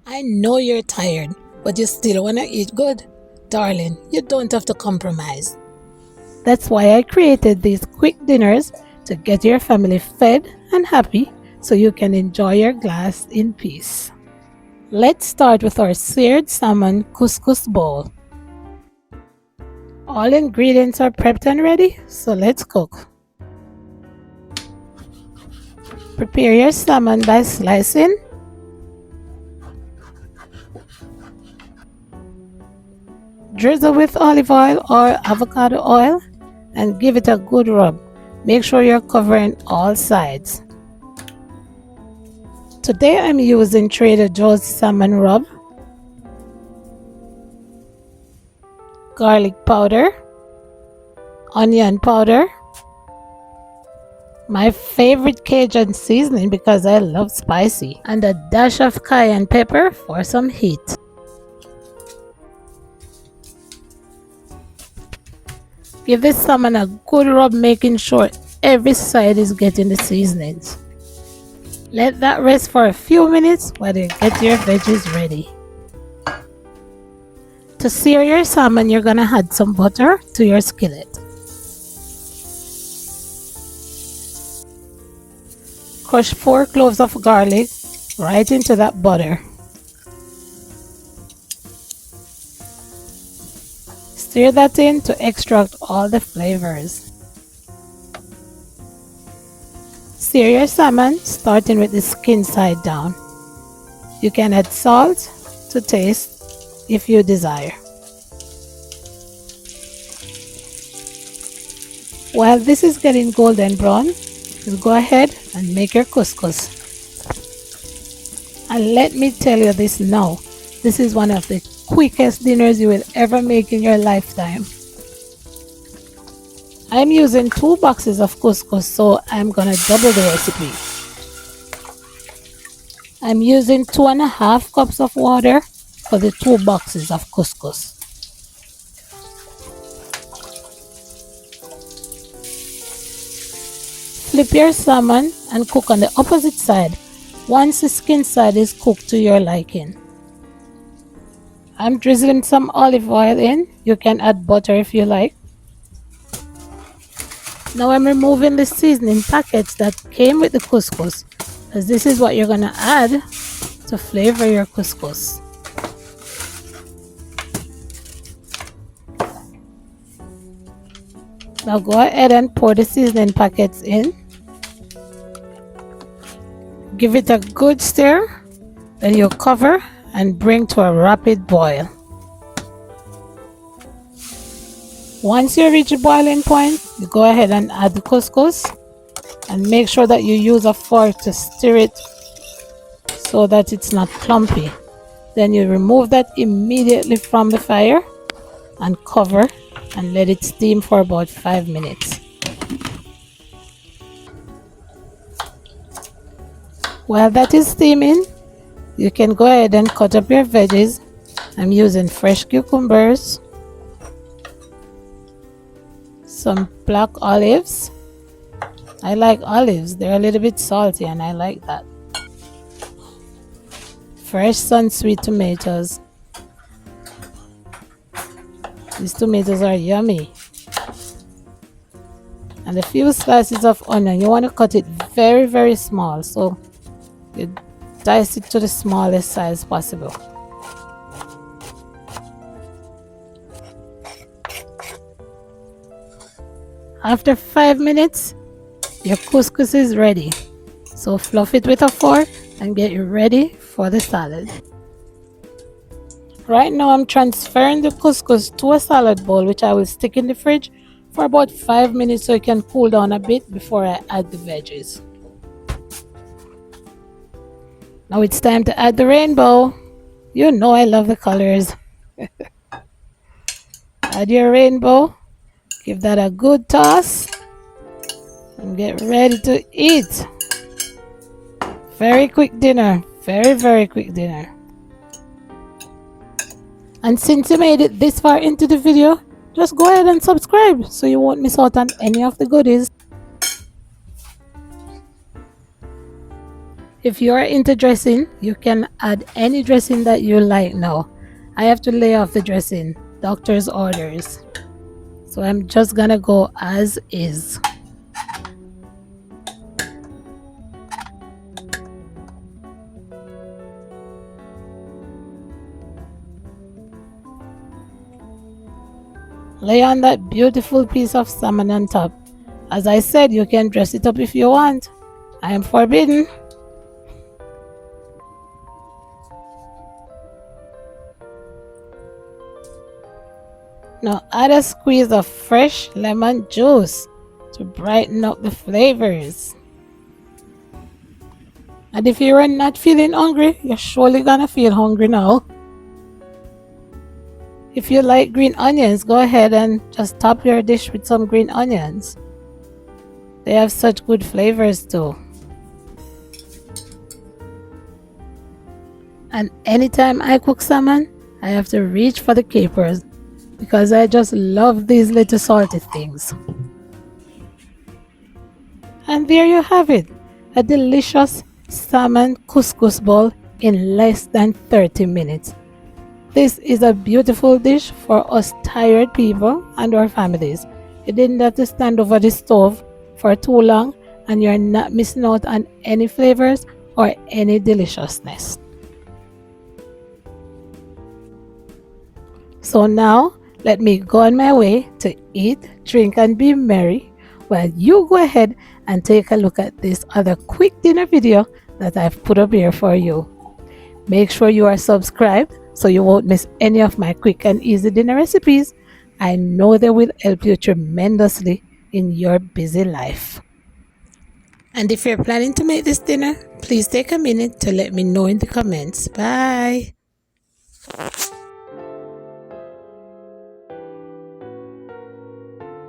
I know you're tired, but you still want to eat good. Darling, you don't have to compromise. That's why I created these quick dinners to get your family fed and happy so you can enjoy your glass in peace. Let's start with our seared salmon couscous bowl. All ingredients are prepped and ready, so let's cook. Prepare your salmon by slicing, drizzle with olive oil or avocado oil and give it a good rub. Make sure you're covering all sides. Today I'm using Trader Joe's salmon rub, garlic powder, onion powder, my favorite Cajun seasoning because I love spicy, and a dash of cayenne pepper for some heat. Give this salmon a good rub, making sure every side is getting the seasonings. Let that rest for a few minutes while you get your veggies ready. To sear your salmon, you're gonna add some butter to your skillet. Crush 4 cloves of garlic right into that butter. Stir that in to extract all the flavors. Sear your salmon starting with the skin side down. You can add salt to taste if you desire. While this is getting golden brown, you go ahead and make your couscous. And let me tell you this now, this is one of the quickest dinners you will ever make in your lifetime. I'm using 2 boxes of couscous, so I'm gonna double the recipe. I'm using 2.5 cups of water for the 2 boxes of couscous. Flip your salmon and cook on the opposite side once the skin side is cooked to your liking. I'm drizzling some olive oil in. You can add butter if you like. Now I'm removing the seasoning packets that came with the couscous, as this is what you're gonna add to flavor your couscous. Now go ahead and pour the seasoning packets in. Give it a good stir, then you cover and bring to a rapid boil. Once you reach the boiling point, you go ahead and add the couscous and make sure that you use a fork to stir it so that it's not clumpy. Then you remove that immediately from the fire and cover and let it steam for about 5 minutes. While that is steaming, you can go ahead and cut up your veggies. I'm using fresh cucumbers, some black olives. I like olives, they're a little bit salty and I like that. Fresh sun-sweet tomatoes. These tomatoes are yummy. And a few slices of onion. You want to cut it very small, so you dice it to the smallest size possible. After 5 minutes, your couscous is ready. So fluff it with a fork and get it ready for the salad. Right now I'm transferring the couscous to a salad bowl, which I will stick in the fridge for about 5 minutes so it can cool down a bit before I add the veggies. Now it's time to add the rainbow. You know I love the colors. Add your rainbow. Give that a good toss and get ready to eat. Very quick dinner. Very quick dinner. And since you made it this far into the video, just go ahead and subscribe so you won't miss out on any of the goodies. If you are into dressing, you can add any dressing that you like now. I have to lay off the dressing, doctor's orders. So I'm just gonna go as is. Lay on that beautiful piece of salmon on top. As I said, you can dress it up if you want. I am forbidden. Now add a squeeze of fresh lemon juice to brighten up the flavors. And if you're not feeling hungry, you're surely gonna feel hungry now. If you like green onions, go ahead and just top your dish with some green onions. They have such good flavors too. And anytime I cook salmon, I have to reach for the capers because I just love these little salty things. And there you have it, a delicious salmon couscous bowl in less than 30 minutes. This is a beautiful dish for us tired people and our families. You didn't have to stand over the stove for too long and you're not missing out on any flavors or any deliciousness. So now let me go on my way to eat, drink and be merry while you go ahead and take a look at this other quick dinner video that I've put up here for you. Make sure you are subscribed so you won't miss any of my quick and easy dinner recipes. I know they will help you tremendously in your busy life. And if you're planning to make this dinner, please take a minute to let me know in the comments. Bye.